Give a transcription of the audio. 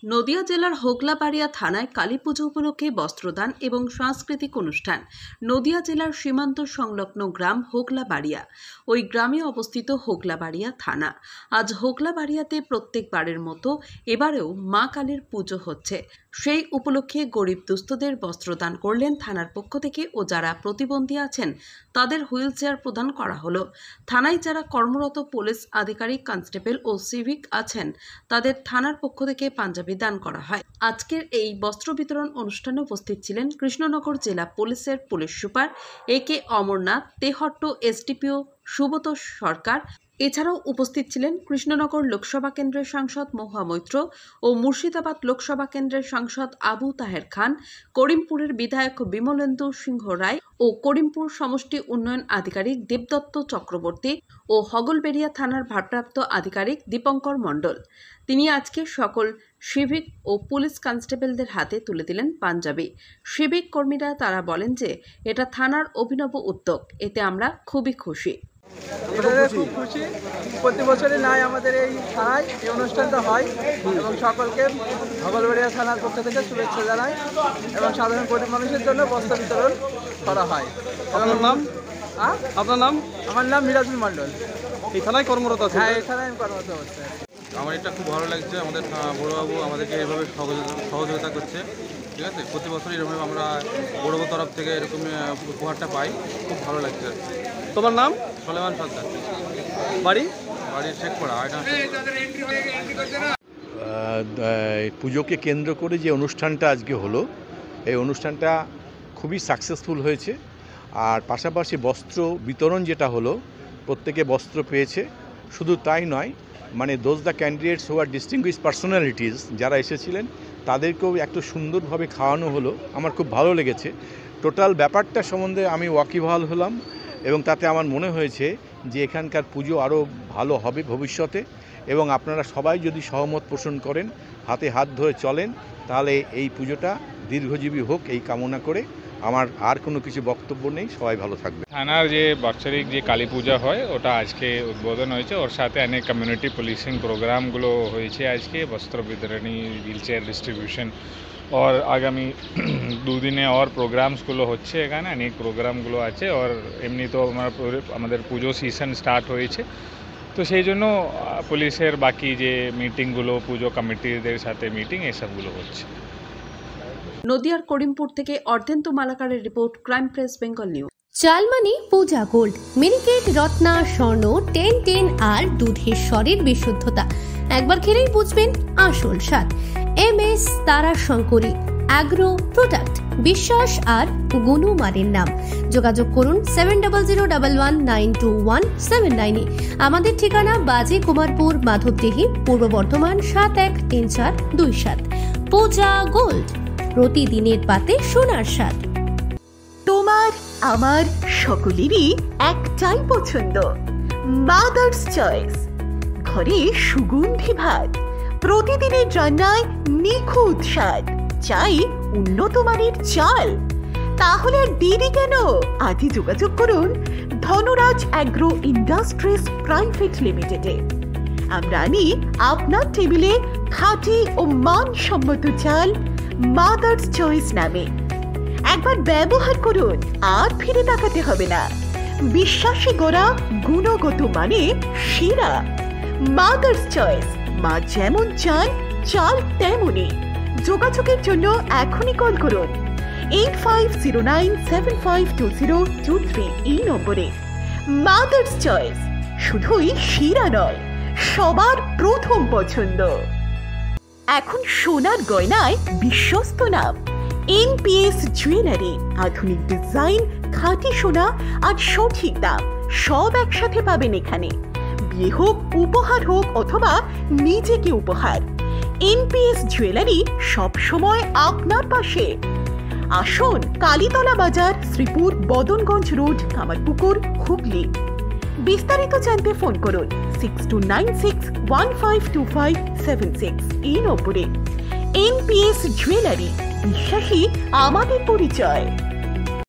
নদিয়া জেলার হোগলাবাড়িয়া থানায় কালীপুজো উপলক্ষে বস্ত্রদান এবং সাংস্কৃতিক অনুষ্ঠান। নদিয়া জেলার সীমান্ত সংলগ্ন গ্রাম হোগলাবাড়িয়া। ওই গ্রামে অবস্থিত হোগলাবাড়িয়া থানা। আজ হোগলাবাড়িয়াতে প্রত্যেকবারের মতো এবারেও মা কালীর পুজো হচ্ছে। সেই উপলক্ষে গরিব দুস্থদের বস্ত্রদান করলেন থানার পক্ষ থেকে ও যারা প্রতিবন্ধী আছেন তাদের হুইল চেয়ার প্রদান করা হলো। থানায় যারা কর্মরত পুলিশ আধিকারিক, কনস্টেবল ও সিভিক আছেন তাদের থানার পক্ষ থেকে পাঞ্জাবি দান করা হয়। আজকের এই বস্ত্র বিতরণ অনুষ্ঠানে উপস্থিত ছিলেন কৃষ্ণনগর জেলা পুলিশের পুলিশ সুপার একে অমরনাথ, তেহট্ট এসডিপিও সুব্রত সরকার। এছাড়াও উপস্থিত ছিলেন কৃষ্ণনগর লোকসভা কেন্দ্রের সাংসদ মহুয়া মৈত্র ও মুর্শিদাবাদ লোকসভা কেন্দ্রের সাংসদ আবু তাহের খান, করিমপুরের বিধায়ক বিমলেন্দু সিংহ রায় ও করিমপুর সমষ্টি উন্নয়ন আধিকারিক দেবদত্ত চক্রবর্তী ও হগলবেড়িয়া থানার ভারপ্রাপ্ত আধিকারিক দীপঙ্কর মণ্ডল। তিনি আজকে সকল সিভিক ও পুলিশ কনস্টেবলদের হাতে তুলে দিলেন পাঞ্জাবি। সিভিক কর্মীরা তারা বলেন যে এটা থানার অভিনব উদ্যোগ, এতে আমরা খুবই খুশি। খুব খুশি। প্রতি বছরই নাই আমাদের এই থানায় এই অনুষ্ঠানটা হয় এবং সকলকে হগলবেড়িয়া থানার পক্ষ থেকে শুভেচ্ছা জানাই এবং সাধারণ গরিব মানুষের জন্য বস্ত্র বিতরণ করা হয়। আপনার নাম? আপনার নাম? আমার নাম মিরাজুল মণ্ডল। এই থানায় কর্মরত আছে? হ্যাঁ, এই থানায় আমি কর্মরত অবস্থায়। আমার এটা খুব ভালো লাগছে, আমাদের বড়োবাবু আমাদেরকে এইভাবে সহযোগিতা করছে, ঠিক আছে। প্রতি বছরই এরকম আমরা বড়োবাবু তরফ থেকে এরকম উপহারটা পাই, খুব ভালো লাগছে। তোমার নাম? সলেমান সর্দার। বাড়ি? বাড়ি শেখপাড়া। পুজোকে কেন্দ্র করে যে অনুষ্ঠানটা আজকে হলো, এই অনুষ্ঠানটা খুবই সাকসেসফুল হয়েছে। আর পাশাপাশি বস্ত্র বিতরণ যেটা হলো, প্রত্যেকে বস্ত্র পেয়েছে। শুধু তাই নয়, মানে those the candidates who are distinguish personalities যারা এসেছিলেন তাদেরকেও একটু সুন্দরভাবে খাওয়ানো হলো। আমার খুব ভালো লেগেছে। টোটাল ব্যাপারটা সম্বন্ধে আমি ওয়াকিবহাল হলাম এবং তাতে আমার মনে হয়েছে যে এখানকার পুজো আরও ভালো হবে ভবিষ্যতে। এবং আপনারা সবাই যদি সহমত পোষণ করেন, হাতে হাত ধরে চলেন, তাহলে এই পুজোটা দীর্ঘজীবী হোক এই কামনা করে আমার আর কোনো কিছু বক্তব্য নেই। সবাই ভালো থাকবে। থানার যে বাৎসরিক যে কালী পূজা হয় ওটা আজকে উদ্বোধন হয়েছে, ওর সাথে অনেক কমিউনিটি পুলিশিং প্রোগ্রামগুলো হয়েছে আজকে, বস্ত্র বিতরণী, হুইল চেয়ার ডিস্ট্রিবিউশন, और আগামী দুদিনে और প্রোগ্রামসগুলো হচ্ছে এখানে, অনেক প্রোগ্রামগুলো আছে। আর এমনি তো আমাদের পুজো সিজন স্টার্ট হয়েছে, তো সেই জন্য পুলিশের বাকি যে মিটিংগুলো, পুজো কমিটিদের সাথে মিটিং, এসবগুলো হচ্ছে। নদিয়ার করিমপুর থেকে অর্ধেন্দু মালাকারের report, Crime Press Bengal News. চালমানি পূজা গোল্ড, মিনিকেট, রত্না, স্বর্ণ 10 আর দুধের স্বরের বিশুদ্ধতা। একবার খেলেই বুঝবেন আসল স্বাদ। MS তারা শঙ্করী অ্যাগ্রো প্রোডাক্ট, বিশ্বাস আর গুণমানের নাম। যোগাযোগ করুন 7001192179। আমাদের ঠিকানা বাজে কুমারপুর, মাধবদেহি, পূর্ব বর্ধমান 713427। পূজা গোল্ড, প্রতিদিনের পাতে সোনার স্বাদ। তোমার আমার সকলেরই একটাই পছন্দ, মাদার্স চয়েস। ঘরে সুগন্ধি ভাত, প্রতিদিনের রান্নায় নিখুঁত স্বাদ, চাই উন্নত মানের চাল। তাহলে আর দেরি কেন? আজই যোগাযোগ করুন ধনরাজ অ্যাগ্রো ইন্ডাস্ট্রিজ প্রাইভেট লিমিটেডে। আমরা আনি আপনার টেবিলে খাঁটি ও মানসম্মত চাল মাদার্স চয়েস নামে। একবার ব্যবহার করুন, আর ফিরে তাকাতে হবে না। বিশ্বাসী গোড়া, গুণগত মানে সেরা। মাদার্স চয়েস, মা যেমন চান চাল তেমনই। যোগাযোগের জন্য এখনই কল করুন 8509752023 এই নম্বরে। মাদার্স চয়েস শুধুই সেরা নয়, সবার প্রথম পছন্দ। এখন সোনার গয়নায় বিশ্বস্ত নাম NPS জুয়েলারি। আধুনিক ডিজাইন, খাঁটি সোনা আর সঠিক দাম সব একসাথে পাবেন এখানে। বিয়ে হোক, উপহার হোক অথবা নিজেকে উপহার, NPS জুয়েলারি সব সময় আপনার পাশে। আসুন কালীতলা বাজার, শ্রীপুর, বদনগঞ্জ রোড, কামারপুকুর, হুগলি। বিস্তারিত জানতে ফোন করুন 6296152576 এই নম্বরে। NPS জুয়েলারি, বিশ্বাসী আমাদের পরিচয়।